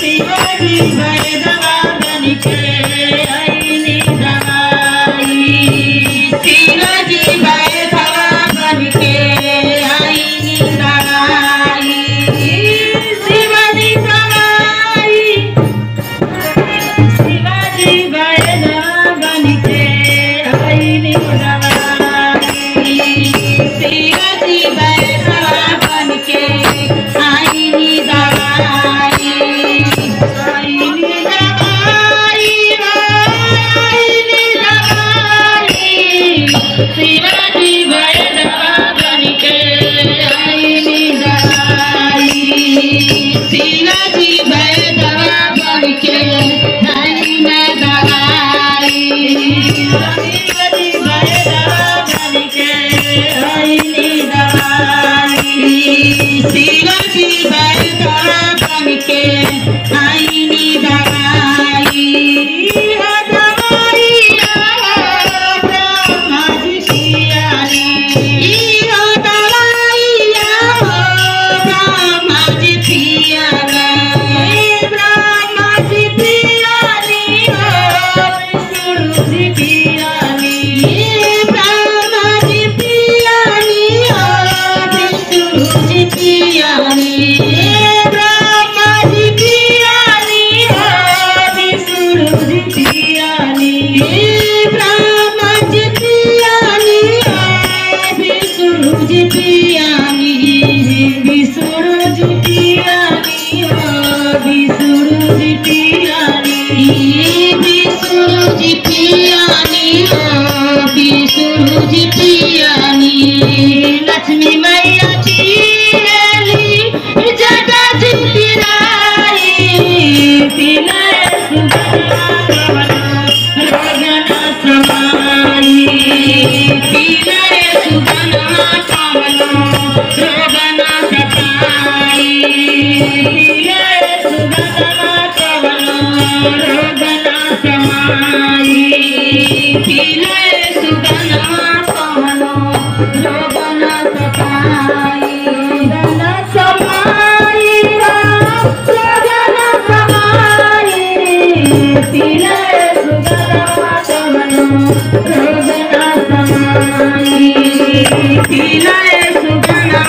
शिवाजी भैरवा बनके आईनी दवाई शिवाजी भैरवा बनके आईनी दवाई शिवाजी दवाई शिवाजी भैरवा बनके आईनी दवाई शिवाजी भैरवा बनके आईनी दवाई आईनी दवाई आईनी दवाई शिवाजी भैरवा बनके आईनी दवाई शिवाजी भैरवा बनके आईनी दवाई शिवाजी भैरवा बनके आईनी दवाई शिवाजी भैरवा बनके आईनी दवाई हो दवाई ब्रह्मा जी पियानी हो दवाई ब्रह्मा जी पियानी ब्रह्मा जी पियानी हो विष्णु जी पियानी ब्रह्मा जी पियानी हो विष्णु जी पियानी ब्रह्मा जी पियानी हो विष्णु जी पियानी ब्रह्मा जी पियानी हो विष्णु जी पियानी विष्णु जी पियानी हो विष्णु जी पियानी विष्णु जी पियानी हो विष्णु जी पियानी लक्ष्मी मैया पियाली जटा जितिराई पिलाय सुगना रोगना समाई पिलाय सुगना रोगना सताई पिलाय सुगना रोगना समाई पिलाय सुगना रोगना सताई रोगना समाई रोगना समाई पिलाय सुगना रोगना समाई पिलाय सुगना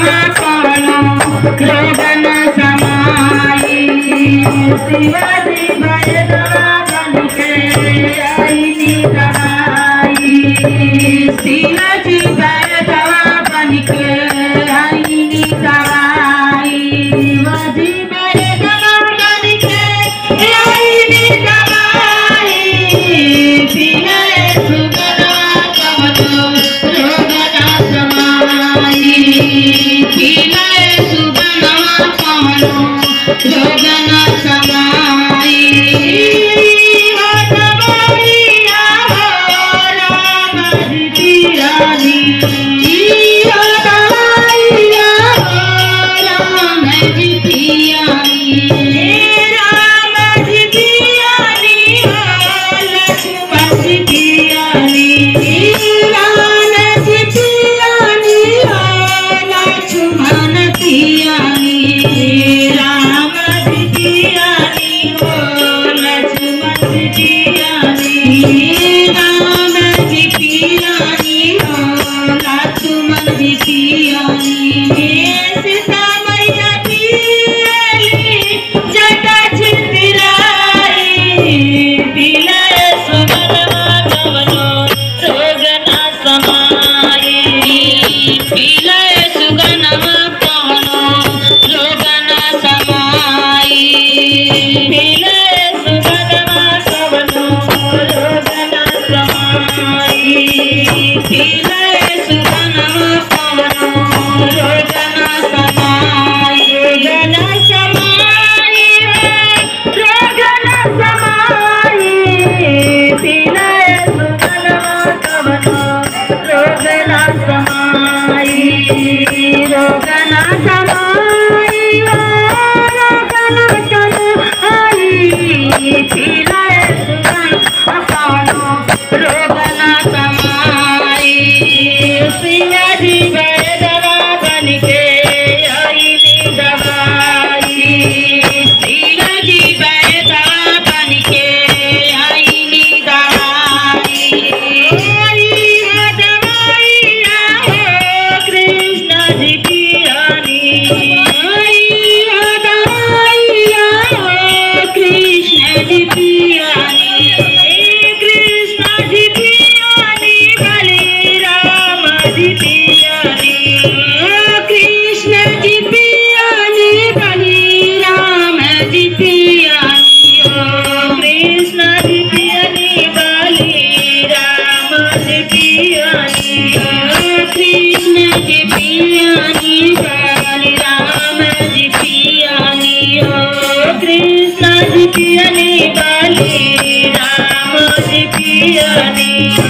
रोगना समाई शिवाजी भैरवा बनके आईनी दवाई शिवाजी भैरवा बनके आईनी दवाई शिवाजी भैरवा बनके आईनी दवाई पिलाय सुगना रोगना समाई पिलाय सुगना रोगना समाई हो दवाई राम जी पियानी हो दवाई राम जी पियानी राम जी पियानी हो लक्ष्मण जी पियानी राम जी पियानी हो लक्ष्मण पियानी राम जी पियानी हो लक्ष्मण जी पियानी राम जी पियानी हो लक्ष्मण जी पियानी सीता मैया पियाली जटा छितराई पिलाय सुगना रोगना समाई पिलाय सुगना रोगना समाई पिलाय सुगना रोगना समाई पिलाय सुगना रोगना समाई रोगना समाई रोगना समाई पिलाय सुगना रोगना समाई रोगना समाई रोगना समाई कृष्ण जी पियनी बाली राम जी पियनी